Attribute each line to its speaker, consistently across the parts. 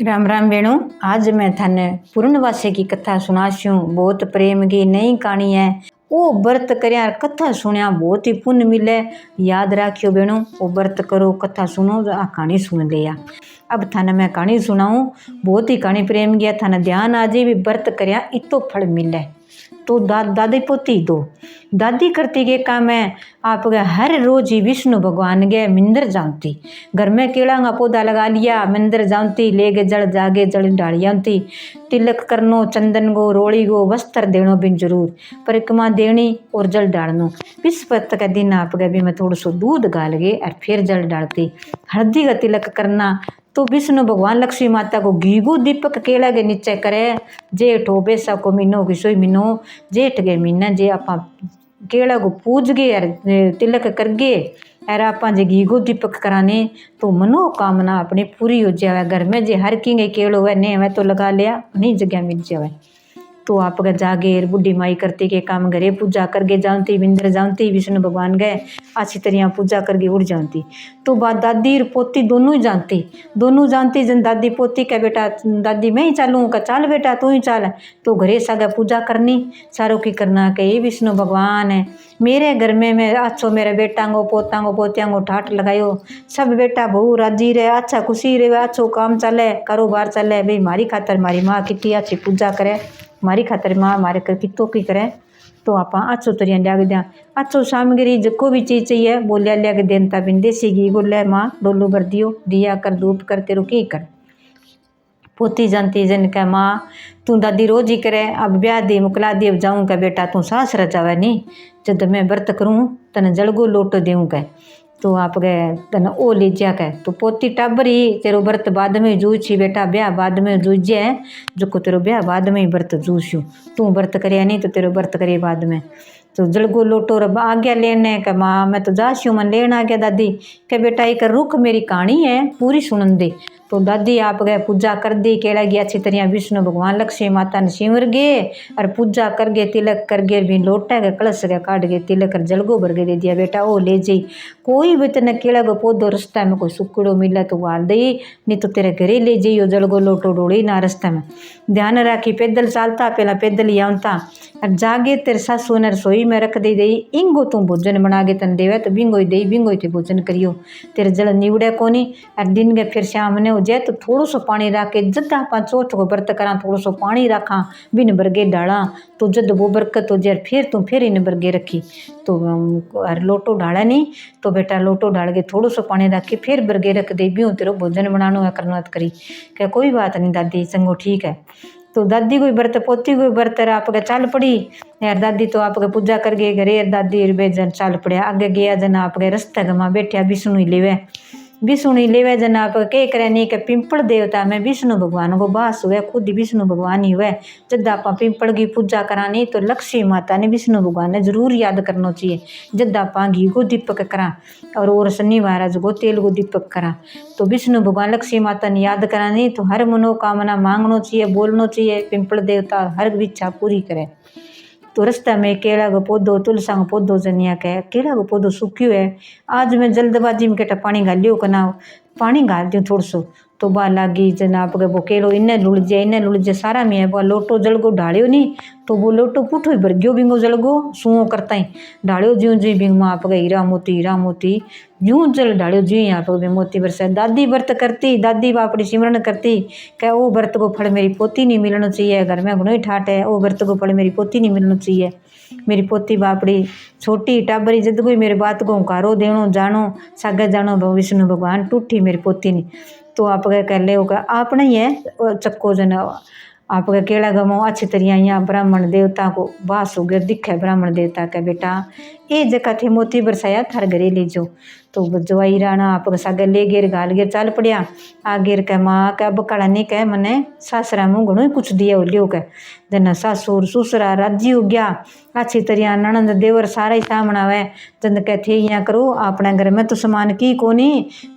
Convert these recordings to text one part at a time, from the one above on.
Speaker 1: राम राम बेणु। आज मैं थाने पूर्णवासी की कथा सुनाशू। बहुत प्रेम की नई कहानी है। वो व्रत करया कथा सुनिया बहुत ही पुण्य मिले। याद राखियो बेणु, वो व्रत करो कथा सुनो आ कहानी सुन लिया। अब थाने मैं कहानी सुनाऊं। बहुत ही कहानी प्रेम गया थाने ध्यान आ जाए भी व्रत करया इतो फल मिले। तो दादी पोती दो दादी करती के काम है। आप हर रोज ही विष्णु भगवान के मंदिर जाती। घर में केला का पौधा लगा लिया, मंदिर जाती, ले के जल जागे जल डालियाती। तिलक करनो, चंदन गो रोड़ी गो वस्त्र देनो बिन जरूर, परिक्रमा देनी और जल डालनो। विस्पत के दिन आप भी मैं थोड़ा सो दूध गाल गए और फिर जल डालती। हल्दी का तिलक करना तो विष्णु भगवान लक्ष्मी माता को घी गो दीपक केला के नीचे करे। जेठ हो बैसा को महीनो किसो महीनो जेठ के महीने जे आप केला को पूज गए और तिलक कर गए और आप जे घी गो दीपक कराने तो मनोकामना अपनी पूरी हो जाए। घर में जे हर की केलो है ने तो लगा लिया अपनी जगह मिल जाए। तो आप जागे बुढ़ी माई करती के काम घरे पूजा करके जानती, बिंदर जानती, विष्णु भगवान गए अच्छी तरह पूजा करके उड़ जाती। तो बात दादी और पोती दोनों ही जानती जन दादी पोती का बेटा दादी मैं ही चालूँ का चाल बेटा तू ही चाल। तो घरे सागे पूजा करनी सारों की करना के ये विष्णु भगवान है मेरे घर में मैं अच्छो मेरे बेटा को पोता को पोतिया को ठाठ लगायो। सब बेटा बहू राजी रहे, अच्छा खुशी रहे, अच्छो काम चले, कारोबार चले। भाई मारी खातर मारी माँ कितनी अच्छी पूजा करे, मारी खातर माँ मारे कर कितो की करे। तो आप अच्छो तरिया लिया के दिया अच्छो सामग्री जो भी चीज़ चाहिए वो लिया के देनता बिन देसी घी बोले माँ डोलू भर दियो दिया कर धूप कर तेरो की कर। पोती जानती जन का माँ तू दादी रोज ही करे, अब ब्याह दी मुकला दी, अब जाऊँ का बेटा तू सास रचावे नहीं, जब मैं व्रत करूँ तने जलगो लोटो देऊँ का। तो आप गए तन ओ लीजिया कह। तो पोती टाबर ही तेरो व्रत बाद में जूझी बेटा, ब्याह बाद में जूझे जो को तेरो ब्याह बाद में ही व्रत जूझू, तू व्रत करे नहीं तो तेरो व्रत करे बाद में। तो जलगो लोटो रब आ गया लेने का माँ मैं तो जाशू मन लेना आ गया दादी के बेटा एक रुख मेरी कहानी है पूरी सुनन दे। तो दादी आप गए पूजा कर दी केला की अच्छी तरह विष्णु भगवान लक्ष्मी माता ने सिमर गए और पूजा कर गए तिलक कर गए भी लोटा के कलश के काट गए तिलक कर जलगो भर के दे दिया बेटा ओ ले जाई। कोई भी तेने केला को पौधो रास्ता में कोई सुकड़ो मिले तो वाल दे नहीं तो तेरे घरे ले जाइयो जलगो लोटो डोड़ी ना रास्ते में। ध्यान राखी पैदल चालता पहला पैदल ही आवता और जागे तेरे सासू ने रसोई में रख दे इंगो तू भोजन बना के तन देवे तो बिंगो ही दे बिंगो ही भोजन करियो तेरे जल निवड़े कोनी। और दिन के फिर शाम ने हो जाए तो थोड़ो सो पानी रख के जद आप चौथ को व्रत करा थोड़ो सो पानी रखा बिन बरगे डाला तो जद वो बरकत हो जाए फिर तू फिर इन बरगे रखी। तो लोटो ढाला नहीं तो बेटा लोटो ढाल के थोड़ो सो पानी रख के फिर बरगे रख दे भी तेरो भोजन बनानो है करना करी क्या कोई बात नहीं दादी संगो ठीक है। तो दादी कोई व्रत पोती कोई व्रत आपके चाल पड़ी यार दादी तो आपके पूजा कर गए घरे दादी बेजन चाल पड़े आगे गया जन आपके रास्ते गमा बैठा विष्णु लेवे जन आप कह करे नहीं के पिंपल देवता में विष्णु भगवान को बास हुए खुद ही विष्णु भगवान ही हुए। जब आप पिंपल की पूजा करानी तो लक्ष्मी माता ने विष्णु भगवान ने जरूर याद करना चाहिए। जब आप घी को दीपक करा और शनिवार को तेल को दीपक करा तो विष्णु भगवान लक्ष्मी माता ने याद करानी तो हर मनोकामना मांगना चाहिए बोलना चाहिए। पिंपल देवता हर इच्छा पूरी करे। तो रास्ता में केला का पौधो तुलसा का पौधो जनिया के केला का पौधो सूख्यो है। आज मैं जल्दबाजी में केटा पानी घालियो कना पानी घाल दूँ थोड़ा सो तो बा लागी जनाब के वो केलो इन्हें लुड़ जाए सारा में वो लोटो जलगो ढालियो नहीं तो वो लोटो पुठो ही भर गयो बिंगो जलगो सुओ करता ही ढालियो ज्यों जी बिंग में आप हीरा मोती यूं जल ढालियो जी आप मोती बरसा। दादी व्रत करती दादी बापड़ी सिमरन करती क्या वो व्रत को फल मेरी पोती नहीं मिलना चाहिए। घर में घणो ही ठाट है वो व्रत को फल मेरी पोती नहीं मिलना चाहिए। मेरी पोती बापड़ी छोटी टाबरी जद कोई मेरे बात को हुंकारो देनो जानो सागे जानो विष्णु भगवान टूटी मेरी पोती नहीं। तो आप कह ले होगा आपने ही है चक्को जन आपके केला गमो अच्छी तरह यहाँ ब्राह्मण देवता को बास हो गया दिखे ब्राह्मण देवता का बेटा ये जगह थे मोती बरसाया थार घरे ले जाओ। तो जवाई राणा आप सागे ले गेर गाल गेर चाल पड़िया आ गेर कह माँ कह बकाड़ा नहीं कह मने सासरा मुँह घणो ही कुछ दिया हो लियो कह जन सासुर ससुरा राजी हो गया अच्छी तरह ननंद देवर सारा ही सामना हुए जन कहते यहाँ करो अपने घर में तो सामान की कोनी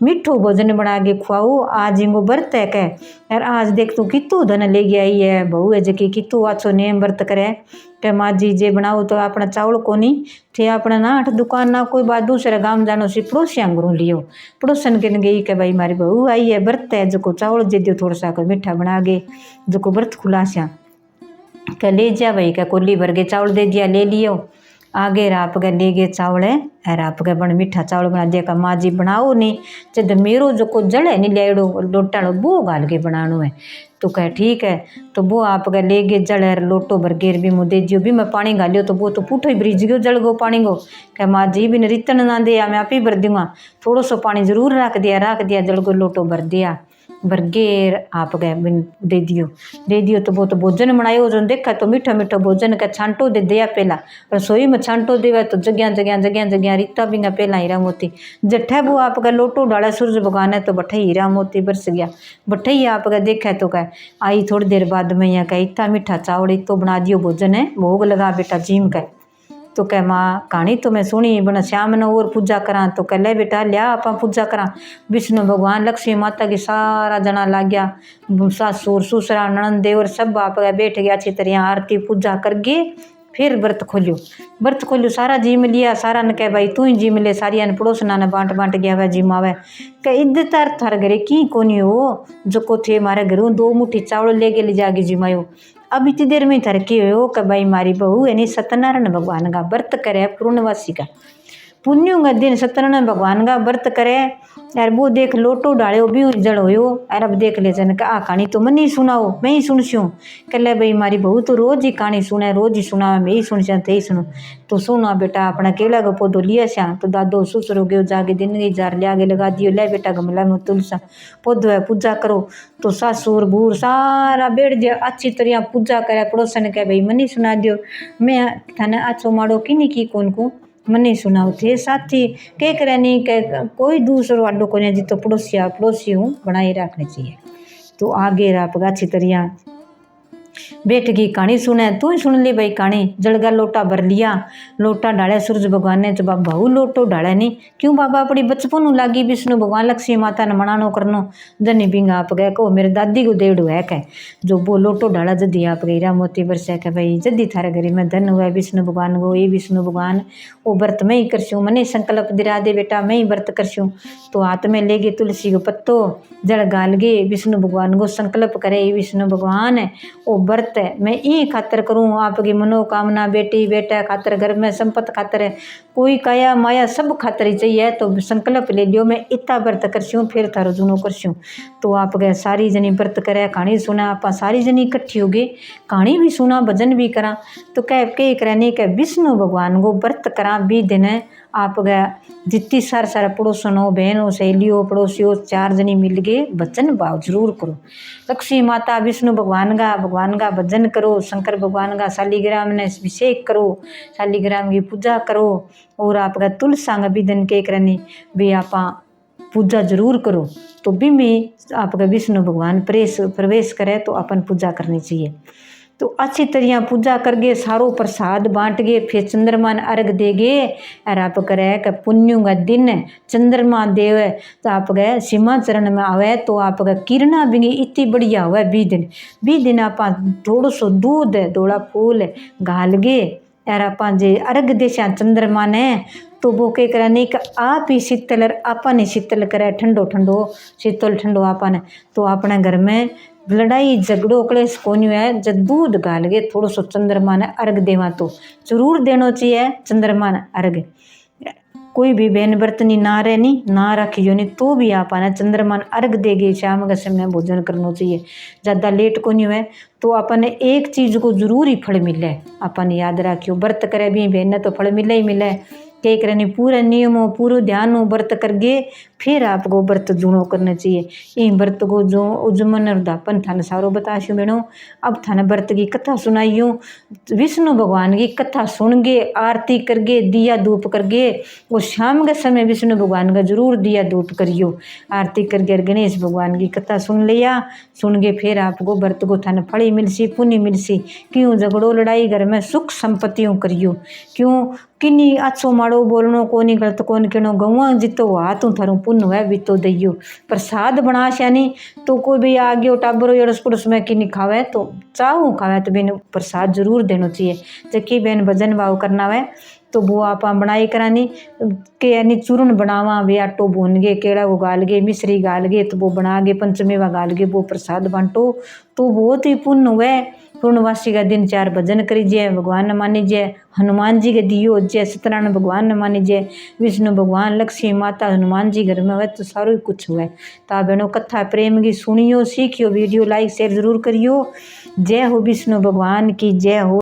Speaker 1: मिठो भोजन बना के खुआओ आज इनको व्रत है कह यार आज देख तू कितू धन ले गया ही है बहू है जकी कितू अच्छो नेम व्रत करे के माँ जी जे बनाओ तो अपना चावल को नहीं थे अपना ना आठ दुकान ना कोई बात दूसरे गांव जानो सी पड़ोसिया घरों लियो पड़ोसन के गई के भाई मारी बहू आई है व्रत है जो चावल दे दियो थोड़ा सा को मीठा बना गे जो व्रत खुलासा के ले जा भाई क्या कोली भर के चावल दे दिया ले लियो आगे राप के ले गए चावल है राप के बन मीठा चावल बना दिया का माँ जी बनाओ नहीं जब मेरो जो को जड़ है नहीं लियाड़ो लोटा वो गाल के बनानो है तो कह ठीक है तो वो आप के ले गए जड़ है लोटो भर गेर भी मुँह दे दियो भी मैं पानी गालियो तो वो तो पूठो ही ब्रिज गयो जल गो पानी गो क्या माँ जी भी रिटर्न ना दे मैं आप ही भर दूंगा थोड़ो सो पानी जरूर रख दिया जल गो लोटो भर दिया बर्गेर आप गए दे दियो तो वो तो भोजन बनायो जो देखा तो मीठा मीठा भोजन का छांटो दे दिया पहला रसोई में छांटो देवा तो जगह रीता भी पहला हीरा मोती जठे वो आपका लोटो डाला सूरज भगवान है तो बठे हीरा मोती बरस गया बठे ही आपका देखा तो कह आई थोड़ी देर बाद में यहाँ कह इतना मीठा चावल इतो बना दियो भोजन है भोग लगा बेटा जीम का तो कह माँ कहानी तो मैं सुनी बना श्याम ने और पूजा करा तो कह ले बेटा लिया आप पूजा करा विष्णु भगवान लक्ष्मी माता की सारा जना लाग गया सासुर ससुरा ननंद देवर सब आप बैठ गया अच्छी तरह आरती पूजा करके फिर व्रत खोलियो सारा जिम लिया सारा ने कह भाई तू ही जिम ले सारिया ने पड़ोसना ने बांट गया वह जिम आवे कह इज्जत थार घरे की कोनी हो जो को थे मारे घरों 2 मुट्ठी चावल ले जाके जिमायो अब इतनी देर में थर के हो कि भाई मारी बहू यानी सत्यनारायण भगवान का व्रत करे पूर्णवासी का पुण्यों का दिन सत्यनारायण भगवान का व्रत करे यार वो देख लोटो डालो भी जड़ हो यार अब देख ले जन आ कहानी तो मन ही सुनाओ मैं ही सुनस्यूँ कह ले भाई मारी बहू तो रोज ही कहानी सुने रोज ही सुना मैं ही सुन ते ही सुनो तो सुना बेटा अपना केला का पौधो लिया श्या तो दादो ससुर गयो जाके दिन गई जार लिया आगे लगा दियो ले बेटा गमला में तुलसा पौधो है पूजा करो तो सासुर बूढ़ सारा बैठ दिया अच्छी तरह पूजा करे पड़ोसन कह भाई मन ही सुना दियो मैं थाने अच्छो माड़ो कि की कौन को मने सुनाओ थे साथी के करे नहीं के कोई दूसरो अड्डो को नहीं जी तो पड़ोसी हूँ बनाए रखने चाहिए तो आगे राप अच्छी तरह बैठ गई कहानी सुने तू ही सुन ले भाई कहानी जलगा लोटा भर लिया लोटा डाले सूरज भगवान ने जब बहु लोटो डाले नहीं क्यों बाबा अपनी बचपन लागी विष्णु भगवान लक्ष्मी माता ने मनानो करनो जनी बिंगा आप गए कहो मेरे दादी को देड़ है कह जो वो लोटो डाला जदी आप गई रा मोती बरसा कह भाई जदी थारे घरी में धन हुआ विष्णु भगवान को ये विष्णु भगवान वो व्रत में ही करसूँ मने संकल्प दिला दे बेटा मैं ही व्रत करसूँ तो हाथ में ले गए तुलसी को पत्तो जड़ गाल गे विष्णु भगवान को संकल्प करे विष्णु भगवान है वो व्रत है मैं ई खातर करूँ आपकी मनोकामना बेटी बेटा खातर घर में संपत्ति खातर है कोई काया माया सब खातर ही चाहिए तो संकल्प ले लियो मैं इतना व्रत करसूँ फिर थारो जूनो करसूँ तो आप गए सारी जनी व्रत करे कहानी सुना आप सारी जनी इकट्ठी हो गई कहानी भी सुना भजन भी करा तो कह के करने के विष्णु भगवान को व्रत करा भी दिन आप गया जितनी सारा पड़ोसनों बहनों सहेलियों पड़ोसियों 4 जनी मिल गए भजन भाव जरूर करो लक्ष्मी माता विष्णु भगवान का भजन करो शंकर भगवान का शालिग्राम ने अभिषेक करो शालिग्राम की पूजा करो और आपका तुलसा भी दिन के करनी भी आप पूजा जरूर करो तो भी आपका विष्णु भगवान प्रवेश करे तो अपन पूजा करनी चाहिए तो अच्छी तरह पूजा करगे सारो प्रसाद बांट गए फिर चंद्रमा अर्घ देगे और आप करे कि पुण्यों का दिन चंद्रमा देव तो आप गए सीमा चरण में आवे तो आप किरणा भी इतनी बढ़िया हुआ 20 दिन आप थोड़ो सो दूध थोड़ा फूल घाल गे यार आप जे अर्घ देशा चंद्रमा ने तो वो के करा नहीं कि आप ही शीतल आपन ही शीतल करे ठंडो शीतल ठंडो आपन तो अपने घर में लड़ाई झगड़ो क्लेश कोनी है जब दूध गाल गए थोड़ो सो चंद्रमा ने अर्घ देवा तो जरूर देना चाहिए चंद्रमा ने अर्घ कोई भी बहन बर्तनी ना रहनी ना रखियो नहीं तो भी आप आना चंद्रमा ने अर्घ देगी शाम के समय भोजन करना चाहिए ज़्यादा लेट को नहीं हुए तो अपन एक चीज़ को जरूर ही फल मिले अपन याद रखियो व्रत करे भी बहन तो फल मिले ही मिले के करनी पूरा नियमों पूरा ध्यान व्रत करके फिर आपको व्रत जूनो करना चाहिए ये व्रत को जो उजमन उदापन थाने सारो बताशो बेणो अब थाने व्रत की कथा सुनाइयो विष्णु भगवान की कथा सुन गे आरती करगे दिया धूप करगे वो शाम के समय विष्णु भगवान का जरूर दिया धूप करियो आरती करके गणेश भगवान की कथा सुन लिया सुन गे फिर आपको व्रत को थाने फली मिलसी पुण्य मिलसी क्यों झगड़ो लड़ाई घर में सुख संपत्तियों करियो क्यों किन्नी अच्छो माड़ो बोलनो कोनी गलत कोन कहनो गवा जितो हाथ थारू पुण्य हुआ भी तो दैयो। प्रसाद बना नहीं तो कोई भी आ गयो टाबर अड़स पड़ोस में कि नहीं खावे तो चाहू खावे तो बेन प्रसाद जरूर देना चाहिए। जबकि बेन भजन भाव करना है तो वो आप बनाई करानी के यानी चूर्ण बनावा वे आटो भून गे केड़ा वो गाल गे मिश्री गाल गे तो वो बना गे पंचमेवा गाल गे वो प्रसाद बांटो तो बहुत ही पुण्य हुए। पूर्णवासी का दिन 4 भजन करीजिए भगवान ने मानीजिए हनुमान जी के दियो जय सत्यनारायण भगवान ने मानीजिए विष्णु भगवान लक्ष्मी माता हनुमान जी घर में हुए तो सारो ही कुछ हुए। ता बहनों कथा प्रेम की सुनियो सीखियो वीडियो लाइक शेयर जरूर करियो। जय हो विष्णु भगवान की जय हो।